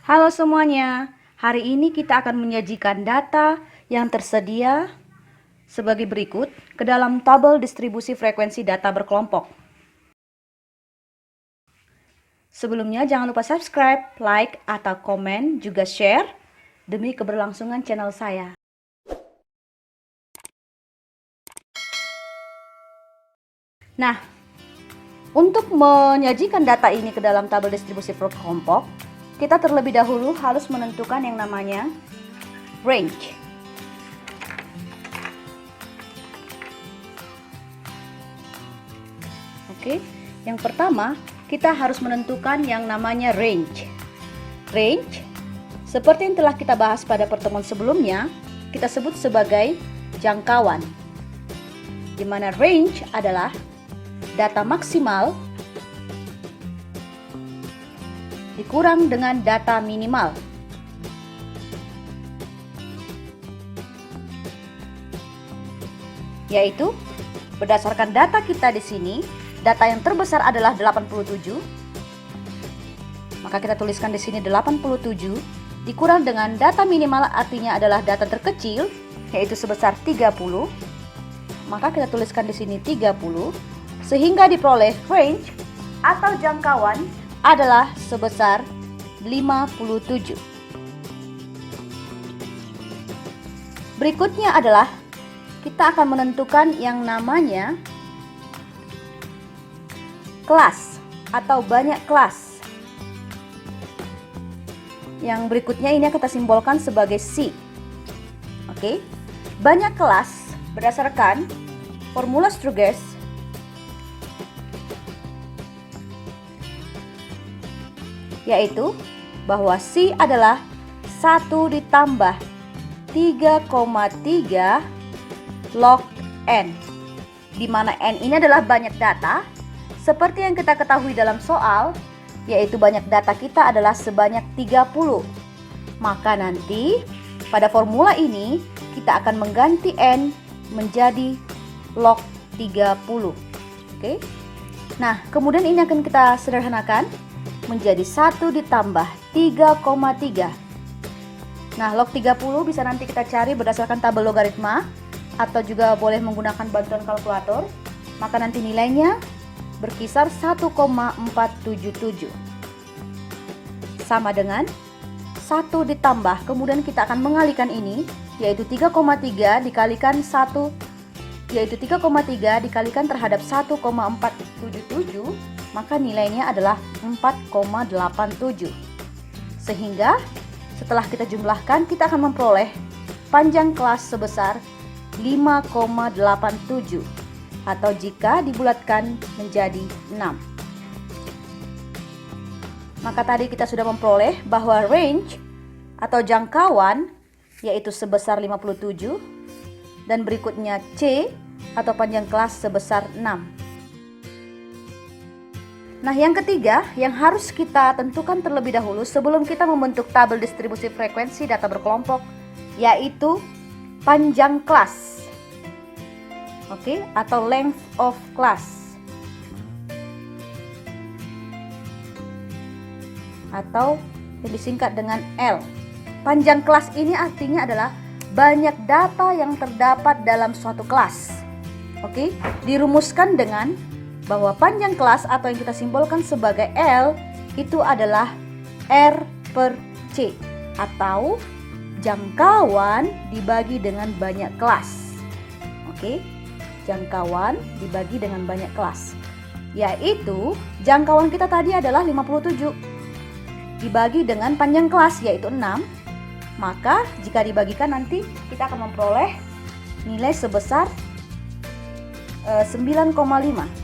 Halo semuanya, hari ini kita akan menyajikan data yang tersedia sebagai berikut ke dalam tabel distribusi frekuensi data berkelompok. Sebelumnya jangan lupa subscribe, like, atau komen, juga share demi keberlangsungan channel saya. Nah, untuk menyajikan data ini ke dalam tabel distribusi berkelompok, kita terlebih dahulu harus menentukan yang namanya range. Oke, yang pertama kita harus menentukan yang namanya range. Range, seperti yang telah kita bahas pada pertemuan sebelumnya, kita sebut sebagai jangkauan, di mana range adalah data maksimal dikurang dengan data minimal. Yaitu berdasarkan data kita di sini, data yang terbesar adalah 87. Maka kita tuliskan di sini 87 dikurang dengan data minimal, artinya adalah data terkecil yaitu sebesar 30. Maka kita tuliskan di sini 30 sehingga diperoleh range atau jangkauan adalah sebesar 57. Berikutnya adalah kita akan menentukan yang namanya kelas atau banyak kelas. Yang berikutnya ini kita simbolkan sebagai C. Oke. Banyak kelas berdasarkan formula Struges yaitu bahwa C adalah 1 ditambah 3,3 log N, di mana N ini adalah banyak data seperti yang kita ketahui dalam soal, yaitu banyak data kita adalah sebanyak 30. Maka nanti pada formula ini kita akan mengganti N menjadi log 30. Oke. Nah, kemudian ini akan kita sederhanakan menjadi 1 ditambah 3,3. Nah, log 30 bisa nanti kita cari berdasarkan tabel logaritma atau juga boleh menggunakan bantuan kalkulator. Maka nanti nilainya berkisar 1,477. Sama dengan 1 ditambah, kemudian kita akan mengalihkan ini, yaitu 3,3 dikalikan 1, yaitu 3,3 dikalikan terhadap 1,477, maka nilainya adalah 4,87. Sehingga setelah kita jumlahkan, kita akan memperoleh panjang kelas sebesar 5,87, atau jika dibulatkan menjadi 6. Maka tadi kita sudah memperoleh bahwa range atau jangkauan yaitu sebesar 57, dan berikutnya C atau panjang kelas sebesar 6. Nah, yang ketiga yang harus kita tentukan terlebih dahulu sebelum kita membentuk tabel distribusi frekuensi data berkelompok yaitu panjang kelas. Oke, atau length of class. Atau yang disingkat dengan L. Panjang kelas ini artinya adalah banyak data yang terdapat dalam suatu kelas. Oke, dirumuskan dengan bahwa panjang kelas atau yang kita simbolkan sebagai L itu adalah R per C, atau jangkauan dibagi dengan banyak kelas. Oke, jangkauan dibagi dengan banyak kelas, yaitu jangkauan kita tadi adalah 57 dibagi dengan panjang kelas yaitu 6. Maka jika dibagikan nanti kita akan memperoleh nilai sebesar 9,5.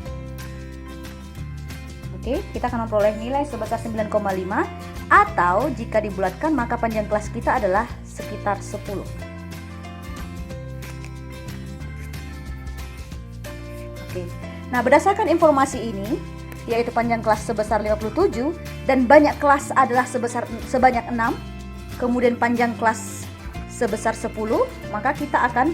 Oke, kita akan memperoleh nilai sebesar 9,5, atau jika dibulatkan maka panjang kelas kita adalah sekitar 10. Oke. Nah, berdasarkan informasi ini yaitu panjang kelas sebesar 57 dan banyak kelas adalah sebanyak 6, kemudian panjang kelas sebesar 10, maka kita akan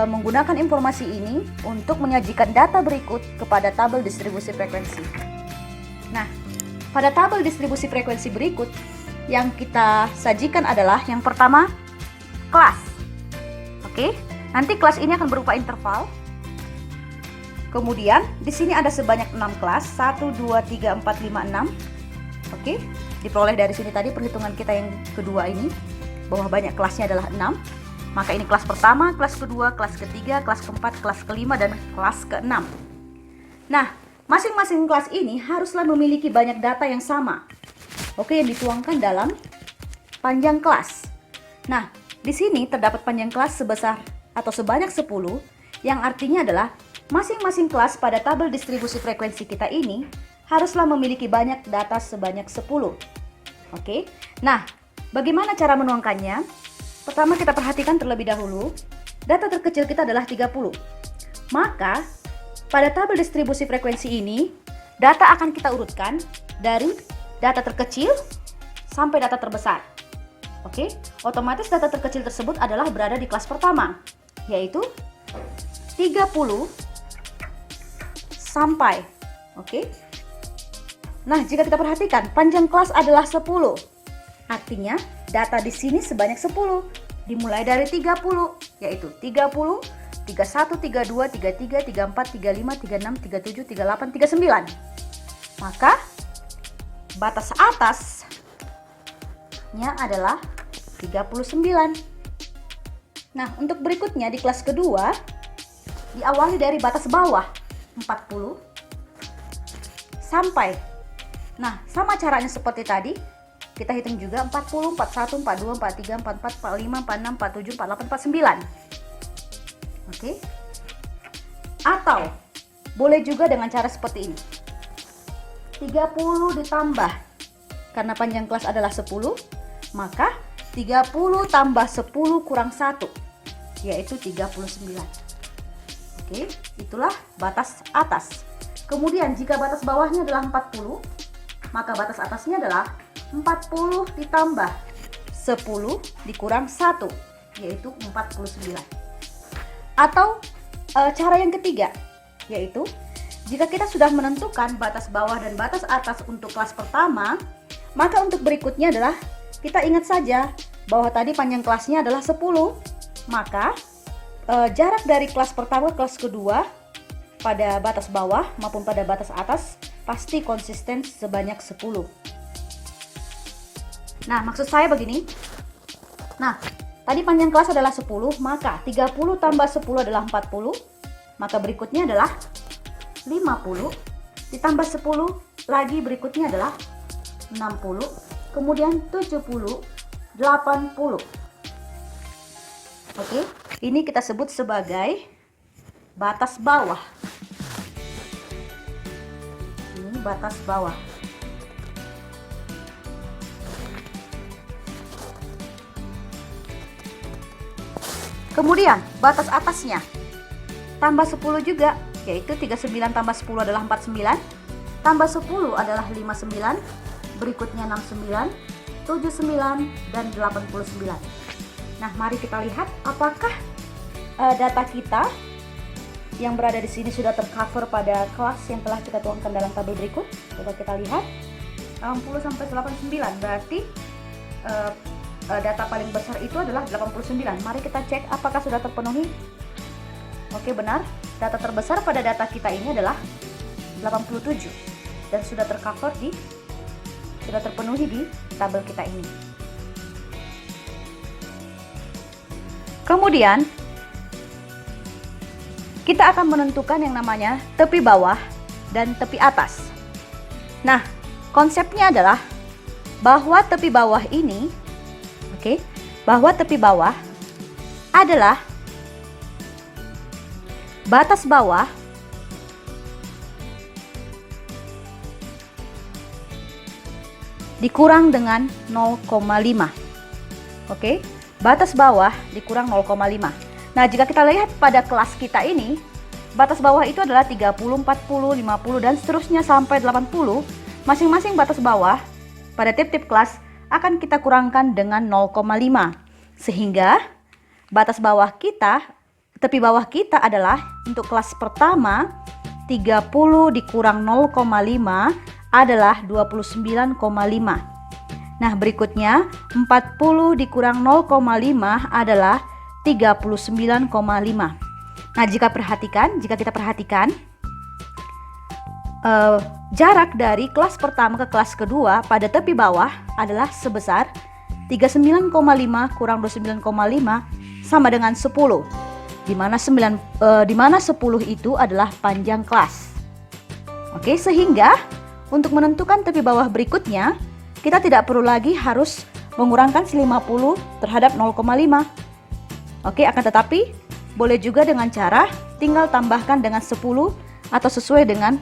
menggunakan informasi ini untuk menyajikan data berikut kepada tabel distribusi frekuensi. Nah, pada tabel distribusi frekuensi berikut yang kita sajikan adalah yang pertama, kelas. Oke, nanti kelas ini akan berupa interval. Kemudian di sini ada sebanyak 6 kelas, 1, 2, 3, 4, 5, 6. Oke, diperoleh dari sini tadi perhitungan kita yang kedua ini, bahwa banyak kelasnya adalah 6. Maka ini kelas pertama, kelas kedua, kelas ketiga, kelas keempat, kelas kelima, dan kelas keenam. Nah, masing-masing kelas ini haruslah memiliki banyak data yang sama. Oke, yang dituangkan dalam panjang kelas. Nah, di sini terdapat panjang kelas sebesar atau sebanyak 10, yang artinya adalah masing-masing kelas pada tabel distribusi frekuensi kita ini haruslah memiliki banyak data sebanyak 10. Oke, nah bagaimana cara menuangkannya? Pertama kita perhatikan terlebih dahulu, data terkecil kita adalah 30. Maka pada tabel distribusi frekuensi ini, data akan kita urutkan dari data terkecil sampai data terbesar. Oke, otomatis data terkecil tersebut adalah berada di kelas pertama, yaitu 30 sampai. Oke. Nah, jika kita perhatikan, panjang kelas adalah 10. Artinya, data di sini sebanyak 10. Dimulai dari 30, yaitu 30, 31, 32, 33, 34, 35, 36, 37, 38, 39. Maka, batas atasnya adalah 39. Nah, untuk berikutnya di kelas kedua, diawali dari batas bawah 40 sampai. Nah, sama caranya seperti tadi. Kita hitung juga 40, 41, 42, 43, 44, 45, 46, 47, 48, 49. Oke. Atau boleh juga dengan cara seperti ini. 30 ditambah, karena panjang kelas adalah 10, maka 30 tambah 10 kurang 1, yaitu 39. Oke, itulah batas atas. Kemudian jika batas bawahnya adalah 40, maka batas atasnya adalah 40 ditambah 10 dikurang 1, yaitu 49. Atau cara yang ketiga, yaitu jika kita sudah menentukan batas bawah dan batas atas untuk kelas pertama, maka untuk berikutnya adalah kita ingat saja bahwa tadi panjang kelasnya adalah 10, maka jarak dari kelas pertama ke kelas kedua pada batas bawah maupun pada batas atas pasti konsisten sebanyak 10. Nah, maksud saya begini. Nah, tadi panjang kelas adalah 10, maka 30 tambah 10 adalah 40. Maka berikutnya adalah 50. Ditambah 10 lagi berikutnya adalah 60. Kemudian 70, 80. Oke, ini kita sebut sebagai batas bawah. Ini batas bawah. Kemudian batas atasnya tambah 10 juga, yaitu 39 tambah 10 adalah 49, tambah 10 adalah 59, berikutnya 69, 79, dan 89. Nah, mari kita lihat apakah data kita yang berada di sini sudah tercover pada kelas yang telah kita tuangkan dalam tabel berikut. Coba kita lihat, 60 sampai 89, berarti data paling besar itu adalah 89. Mari kita cek apakah sudah terpenuhi. Oke, benar. Data terbesar pada data kita ini adalah 87 dan sudah terpenuhi di tabel kita ini. Kemudian kita akan menentukan yang namanya tepi bawah dan tepi atas. Nah, konsepnya adalah bahwa tepi bawah ini, bahwa tepi bawah adalah batas bawah dikurang dengan 0,5. Oke, batas bawah dikurang 0,5. Nah, jika kita lihat pada kelas kita ini, batas bawah itu adalah 30, 40, 50, dan seterusnya sampai 80. Masing-masing batas bawah pada tiap-tiap kelas akan kita kurangkan dengan 0,5. Sehingga batas bawah kita, tepi bawah kita adalah untuk kelas pertama 30 dikurang 0,5 adalah 29,5. Nah, berikutnya 40 dikurang 0,5 adalah 39,5. Nah, jika kita perhatikan jarak dari kelas pertama ke kelas kedua pada tepi bawah adalah sebesar 39,5 kurang 29,5 sama dengan 10. Di mana 10 itu adalah panjang kelas. Oke, sehingga untuk menentukan tepi bawah berikutnya, kita tidak perlu lagi harus mengurangkan 50 terhadap 0,5. Oke, akan tetapi boleh juga dengan cara tinggal tambahkan dengan 10 atau sesuai dengan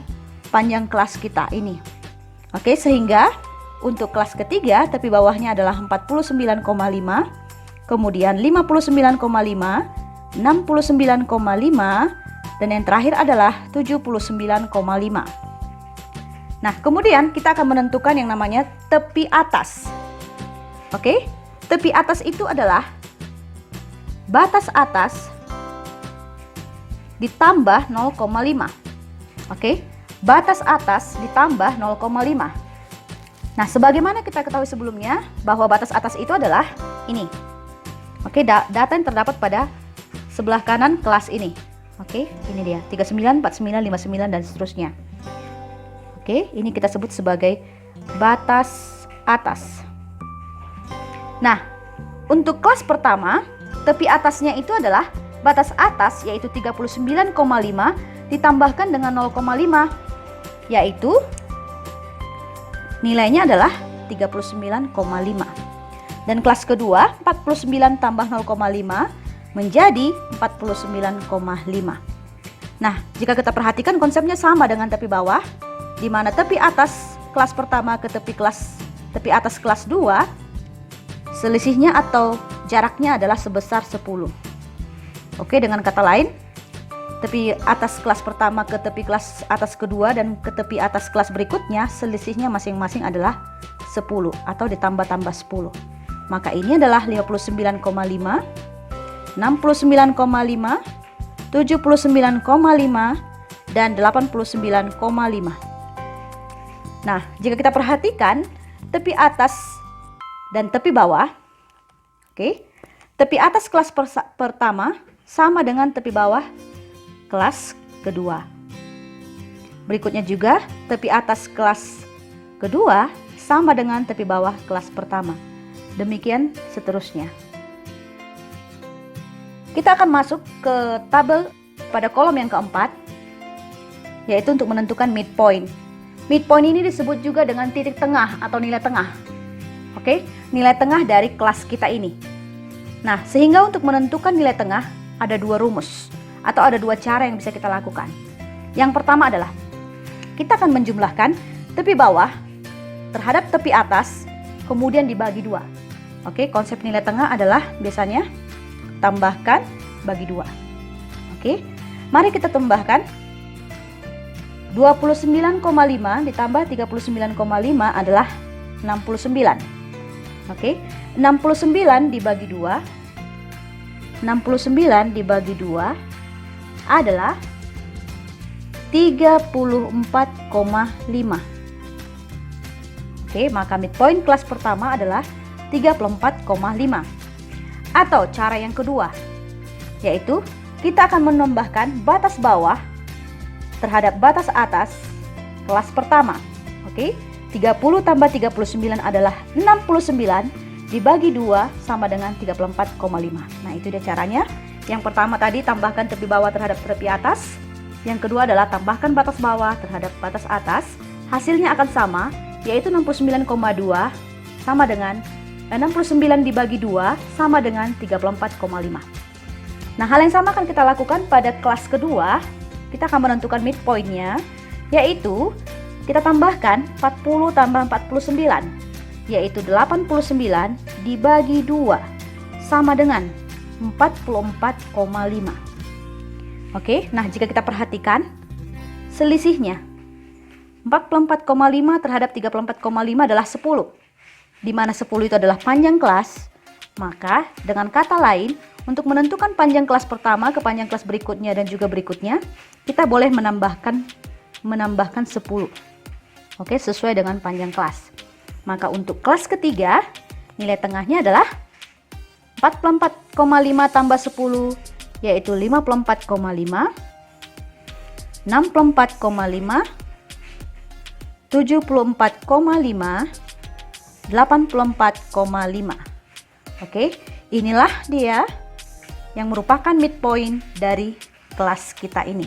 panjang kelas kita ini. Oke, sehingga untuk kelas ketiga tepi bawahnya adalah 49,5, kemudian 59,5, 69,5, dan yang terakhir adalah 79,5. Nah, kemudian kita akan menentukan yang namanya tepi atas. Oke, tepi atas itu adalah batas atas ditambah 0,5. Oke, batas atas ditambah 0,5. Nah, sebagaimana kita ketahui sebelumnya bahwa batas atas itu adalah ini. Oke, data yang terdapat pada sebelah kanan kelas ini. Oke, ini dia 39, 49, 59 dan seterusnya. Oke, ini kita sebut sebagai batas atas. Nah, untuk kelas pertama, tepi atasnya itu adalah batas atas yaitu 39,5 ditambahkan dengan 0,5, yaitu nilainya adalah 39,5. Dan kelas kedua 49 tambah 0,5 menjadi 49,5. Nah, jika kita perhatikan konsepnya sama dengan tepi bawah, di mana tepi atas kelas pertama ke tepi atas kelas 2, selisihnya atau jaraknya adalah sebesar 10. Oke, dengan kata lain, tepi atas kelas pertama ke tepi kelas atas kedua dan ke tepi atas kelas berikutnya selisihnya masing-masing adalah 10 atau ditambah-tambah 10. Maka ini adalah 59,5, 69,5, 79,5 dan 89,5. Nah, jika kita perhatikan tepi atas dan tepi bawah, oke, tepi atas kelas pertama sama dengan tepi bawah kelas kedua. Berikutnya juga tepi atas kelas kedua sama dengan tepi bawah kelas pertama. Demikian seterusnya. Kita akan masuk ke tabel pada kolom yang keempat, yaitu untuk menentukan midpoint. Midpoint ini disebut juga dengan titik tengah atau nilai tengah. Oke, nilai tengah dari kelas kita ini. Nah, sehingga untuk menentukan nilai tengah ada dua rumus atau ada dua cara yang bisa kita lakukan. Yang pertama adalah kita akan menjumlahkan tepi bawah terhadap tepi atas, kemudian dibagi dua. Oke, konsep nilai tengah adalah biasanya tambahkan bagi dua. Oke, mari kita tambahkan. 29,5 ditambah 39,5 adalah 69. Oke, 69 dibagi 2. 69 dibagi 2 adalah 34,5. Oke, maka midpoint kelas pertama adalah 34,5. Atau cara yang kedua, yaitu kita akan menambahkan batas bawah terhadap batas atas kelas pertama. Oke, 30 tambah 39 adalah 69 dibagi 2 sama dengan 34,5. Nah, itu dia caranya. Yang pertama tadi tambahkan tepi bawah terhadap tepi atas. Yang kedua adalah tambahkan batas bawah terhadap batas atas. Hasilnya akan sama, yaitu 69,2 sama dengan 69 dibagi 2 sama dengan 34,5. Nah, hal yang sama akan kita lakukan pada kelas kedua. Kita akan menentukan midpointnya, yaitu kita tambahkan 40 tambah 49, yaitu 89 dibagi 2 sama dengan 44,5. Oke, nah jika kita perhatikan selisihnya 44,5 terhadap 34,5 adalah 10, di mana 10 itu adalah panjang kelas. Maka dengan kata lain, untuk menentukan panjang kelas pertama ke panjang kelas berikutnya dan juga berikutnya, kita boleh menambahkan 10. Oke, sesuai dengan panjang kelas. Maka untuk kelas ketiga, nilai tengahnya adalah 44,5 tambah 10, yaitu 54,5, 64,5, 74,5, 84,5. Oke, inilah dia yang merupakan midpoint dari kelas kita ini.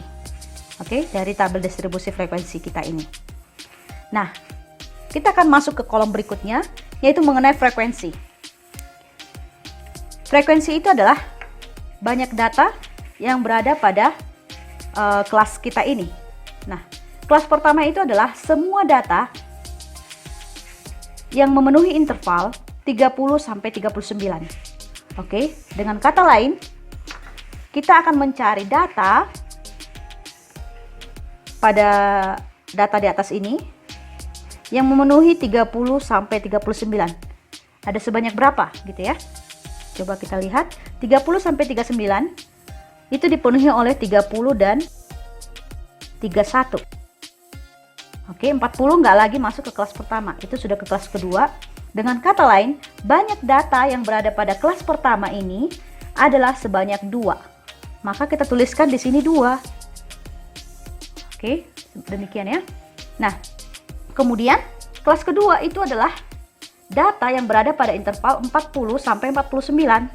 Oke, dari tabel distribusi frekuensi kita ini. Nah, kita akan masuk ke kolom berikutnya, yaitu mengenai frekuensi. Frekuensi itu adalah banyak data yang berada pada kelas kita ini. Nah, kelas pertama itu adalah semua data yang memenuhi interval 30 sampai 39. Oke, dengan kata lain, kita akan mencari data pada data di atas ini yang memenuhi 30 sampai 39. Ada sebanyak berapa gitu ya? Coba kita lihat, 30 sampai 39 itu dipenuhi oleh 30 dan 31. Oke, 40 nggak lagi masuk ke kelas pertama, itu sudah ke kelas kedua. Dengan kata lain, banyak data yang berada pada kelas pertama ini adalah sebanyak 2. Maka kita tuliskan di sini 2. Oke, demikian ya. Nah, kemudian kelas kedua itu adalah data yang berada pada interval 40 sampai 49.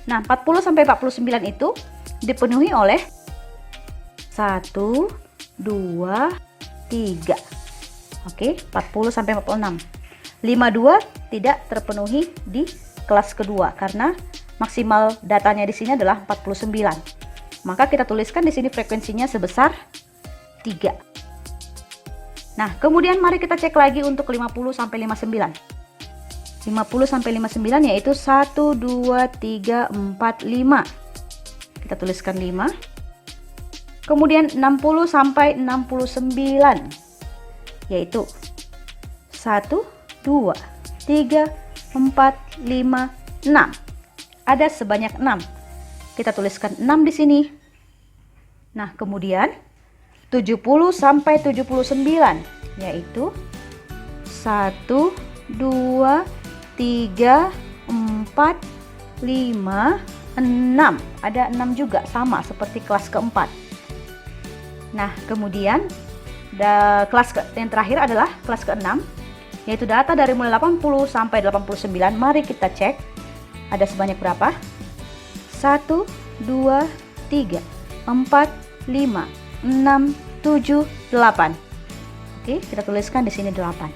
Nah, 40 sampai 49 itu dipenuhi oleh 1, 2, 3. Oke, 40 sampai 46. 52 tidak terpenuhi di kelas kedua karena maksimal datanya di sini adalah 49. Maka kita tuliskan di sini frekuensinya sebesar 3. Nah, kemudian mari kita cek lagi untuk 50 sampai 59. 50 sampai 59 yaitu 1, 2, 3, 4, 5. Kita tuliskan 5. Kemudian 60 sampai 69 yaitu 1, 2, 3, 4, 5, 6. Ada sebanyak 6. Kita tuliskan 6 di sini. Nah, kemudian 70 sampai 79 yaitu 1, 2, 3, 4, 5, 6. Ada 6 juga, sama seperti kelas keempat. Nah, kemudian kelas yang terakhir adalah kelas ke-6, yaitu data dari mulai 80 sampai 89. Mari kita cek ada sebanyak berapa? 1, 2, 3, 4, 5, 6, 7, 8. Oke, kita tuliskan di sini 8.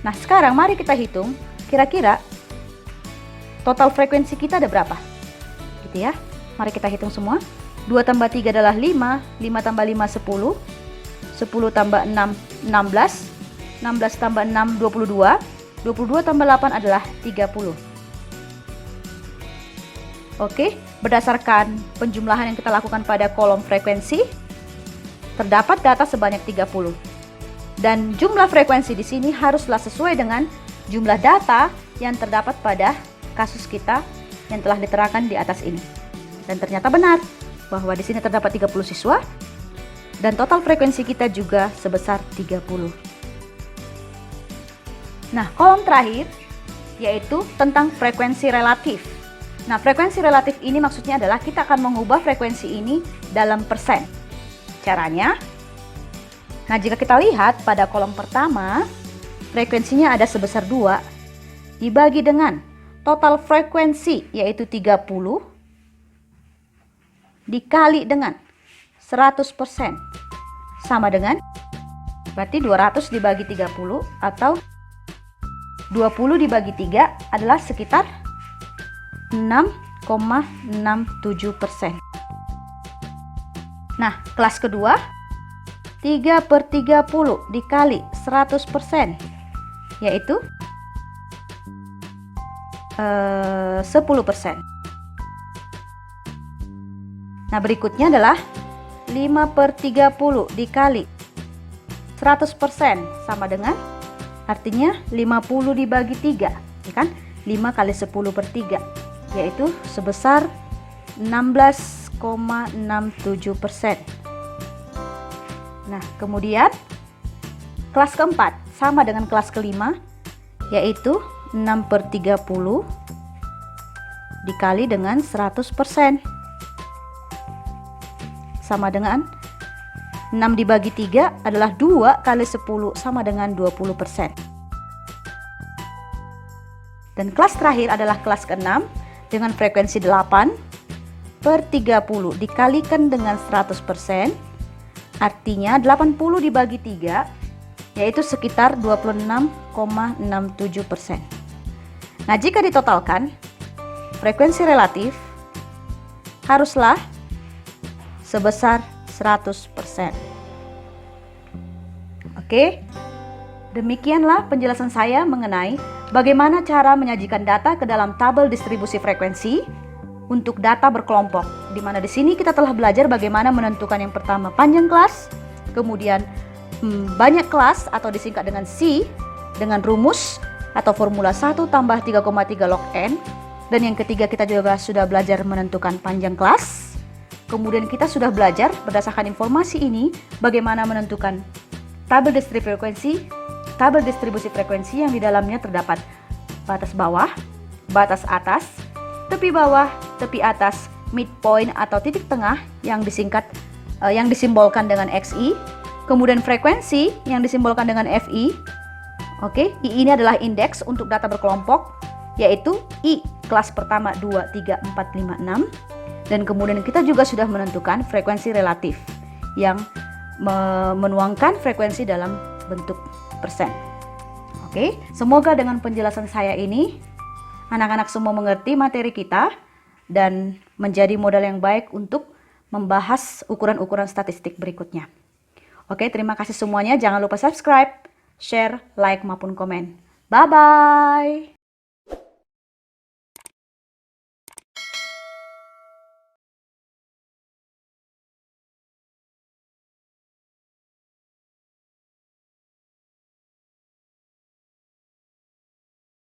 Nah, sekarang mari kita hitung kira-kira total frekuensi kita ada berapa? Gitu ya. Mari kita hitung semua. 2 tambah 3 adalah 5, 5 tambah 5 10, 10 tambah 6 16, 16 tambah 6 22, 22 tambah 8 adalah 30. Oke, berdasarkan penjumlahan yang kita lakukan pada kolom frekuensi, terdapat data sebanyak 30. Dan jumlah frekuensi di sini haruslah sesuai dengan jumlah data yang terdapat pada kasus kita yang telah diterangkan di atas ini. Dan ternyata benar bahwa di sini terdapat 30 siswa dan total frekuensi kita juga sebesar 30. Nah, kolom terakhir yaitu tentang frekuensi relatif. Nah, frekuensi relatif ini maksudnya adalah kita akan mengubah frekuensi ini dalam persen. Caranya, nah jika kita lihat pada kolom pertama, frekuensinya ada sebesar 2 dibagi dengan total frekuensi yaitu 30 dikali dengan 100% sama dengan berarti 200 dibagi 30 atau 20 dibagi 3 adalah sekitar 6,67%. Nah, kelas kedua 3/30 dikali 100% yaitu 10%. Nah, berikutnya adalah 5/30 dikali 100% sama dengan artinya 50 dibagi 3, ya kan? 5 kali 10/3 yaitu sebesar 16,67%. Nah, kemudian kelas keempat sama dengan kelas kelima yaitu 6/30 dikali dengan 100%. Sama dengan 6 dibagi 3 adalah 2 kali 10 sama dengan 20%. Dan kelas terakhir adalah kelas ke-6 dengan frekuensi 8/30 dikalikan dengan 100%, artinya 80 dibagi 3 yaitu sekitar 26,67%. Nah, jika ditotalkan, frekuensi relatif haruslah sebesar 100%. Oke, demikianlah penjelasan saya mengenai bagaimana cara menyajikan data ke dalam tabel distribusi frekuensi untuk data berkelompok, di mana di sini kita telah belajar bagaimana menentukan yang pertama panjang kelas, kemudian banyak kelas atau disingkat dengan C dengan rumus atau formula 1 tambah 3,3 log N, dan yang ketiga kita juga sudah belajar menentukan panjang kelas. Kemudian kita sudah belajar berdasarkan informasi ini bagaimana menentukan tabel distribusi frekuensi yang di dalamnya terdapat batas bawah, batas atas, tepi bawah, tepi atas, midpoint atau titik tengah yang disimbolkan dengan XI. Kemudian frekuensi yang disimbolkan dengan FI. Oke, I ini adalah indeks untuk data berkelompok, yaitu I kelas pertama 2, 3, 4, 5, 6. Dan kemudian kita juga sudah menentukan frekuensi relatif yang menuangkan frekuensi dalam bentuk persen. Oke, semoga dengan penjelasan saya ini anak-anak semua mengerti materi kita dan menjadi modal yang baik untuk membahas ukuran-ukuran statistik berikutnya. Oke, terima kasih semuanya. Jangan lupa subscribe, share, like, maupun komen. Bye-bye.